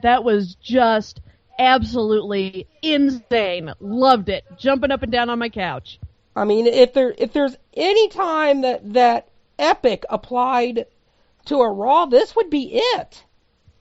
That was just absolutely insane. Loved it. Jumping up and down on my couch. I mean, if there's any time that Epic applied to a Raw, this would be it.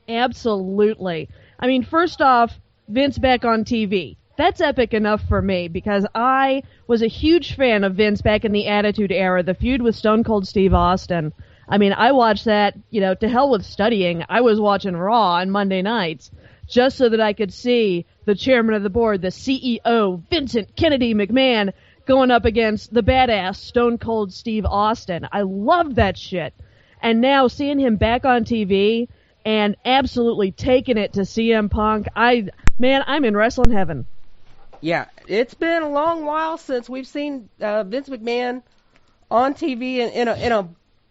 Absolutely. I mean, first off, Vince back on TV. That's epic enough for me because I was a huge fan of Vince back in the Attitude Era, the feud with Stone Cold Steve Austin. I mean, I watched that, to hell with studying. I was watching Raw on Monday nights just so that I could see the chairman of the board, the CEO, Vincent Kennedy McMahon, going up against the badass Stone Cold Steve Austin. I loved that shit. And now seeing him back on TV and absolutely taking it to CM Punk, I'm in wrestling heaven. Yeah, it's been a long while since we've seen Vince McMahon on TV in a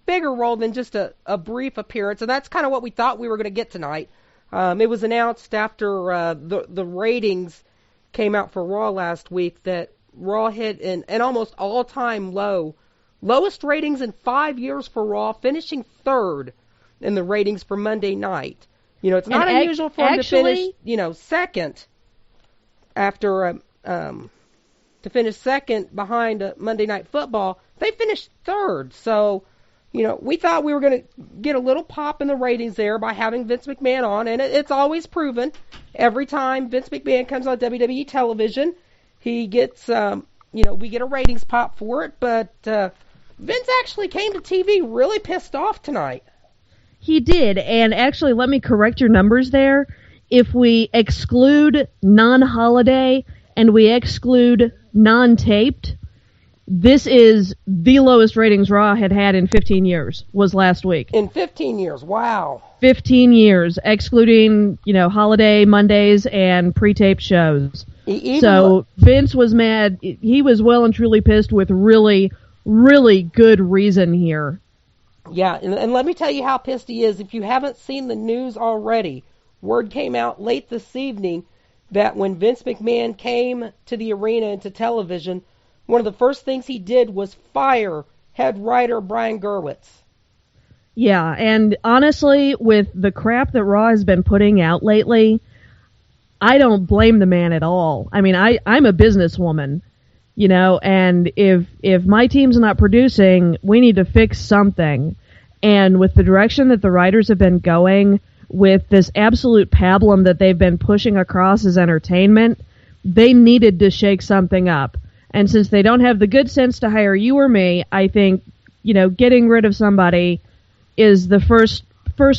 bigger role than just a brief appearance, and that's kind of what we thought we were going to get tonight. It was announced after the ratings came out for Raw last week that Raw hit an almost all-time lowest ratings in 5 years for Raw, finishing third in the ratings for Monday night. It's not unusual for them to finish, second after to finish second behind Monday Night Football. They finished third, so we thought we were going to get a little pop in the ratings there by having Vince McMahon on, and it's always proven. Every time Vince McMahon comes on WWE television, he gets, we get a ratings pop for it, but Vince actually came to TV really pissed off tonight. He did, and actually, let me correct your numbers there. If we exclude non-holiday and we exclude non-taped, this is the lowest ratings Raw had in 15 years, was last week. In 15 years, wow. 15 years, excluding, holiday Mondays and pre-taped shows. So Vince was mad. He was well and truly pissed with really, really good reason here. Yeah, and let me tell you how pissed he is. If you haven't seen the news already, word came out late this evening that when Vince McMahon came to the arena and to television, one of the first things he did was fire head writer Brian Gewirtz. Yeah, and honestly, with the crap that Raw has been putting out lately, I don't blame the man at all. I mean, I'm a businesswoman, and if my team's not producing, we need to fix something. And with the direction that the writers have been going, with this absolute pablum that they've been pushing across as entertainment, they needed to shake something up. And since they don't have the good sense to hire you or me, I think, getting rid of somebody is the first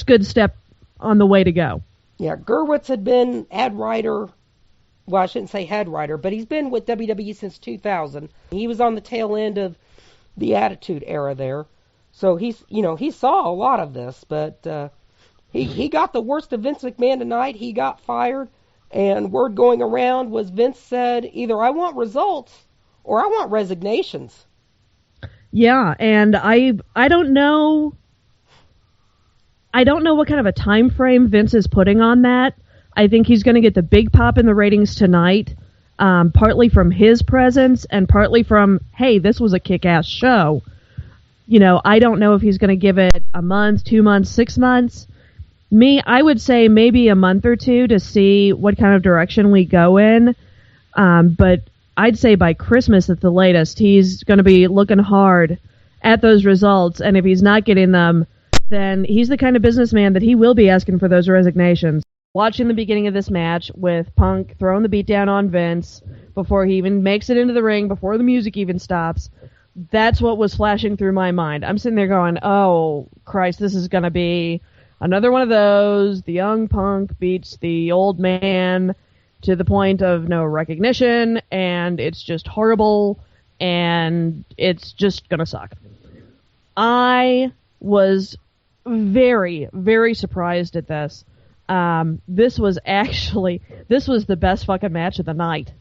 good step on the way to go. Yeah, Gewirtz had been head writer. Well, I shouldn't say head writer, but he's been with WWE since 2000. He was on the tail end of the Attitude Era there. So he saw a lot of this, but he got the worst of Vince McMahon tonight. He got fired, and word going around was Vince said, either I want results or I want resignations. Yeah, and I don't know what kind of a time frame Vince is putting on that. I think he's going to get the big pop in the ratings tonight, partly from his presence and partly from, hey, this was a kick-ass show. I don't know if he's going to give it a month, 2 months, 6 months. I would say maybe a month or two to see what kind of direction we go in. But I'd say by Christmas at the latest, he's going to be looking hard at those results. And if he's not getting them, then he's the kind of businessman that he will be asking for those resignations. Watching the beginning of this match with Punk throwing the beat down on Vince before he even makes it into the ring, before the music even stops, that's what was flashing through my mind. I'm sitting there going, oh, Christ, this is going to be another one of those. The young Punk beats the old man to the point of no recognition, and it's just horrible, and it's just going to suck. I was very, very surprised at this. This was the best fucking match of the night.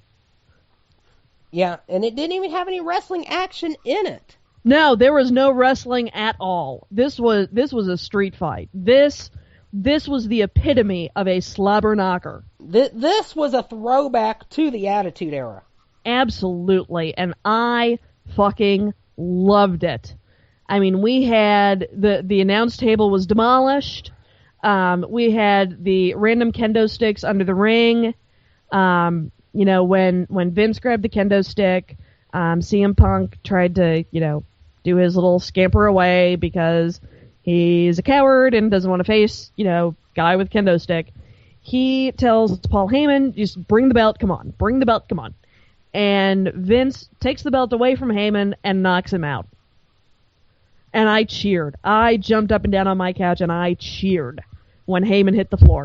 Yeah, and it didn't even have any wrestling action in it. No, there was no wrestling at all. This was a street fight. This was the epitome of a slobber knocker. This was a throwback to the Attitude Era. Absolutely, and I fucking loved it. I mean, we had the announce table was demolished. We had the random kendo sticks under the ring. When Vince grabbed the kendo stick, CM Punk tried to, do his little scamper away because he's a coward and doesn't want to face, guy with kendo stick. He tells Paul Heyman, just bring the belt, come on. Bring the belt, come on. And Vince takes the belt away from Heyman and knocks him out. And I cheered. I jumped up and down on my couch and I cheered when Heyman hit the floor.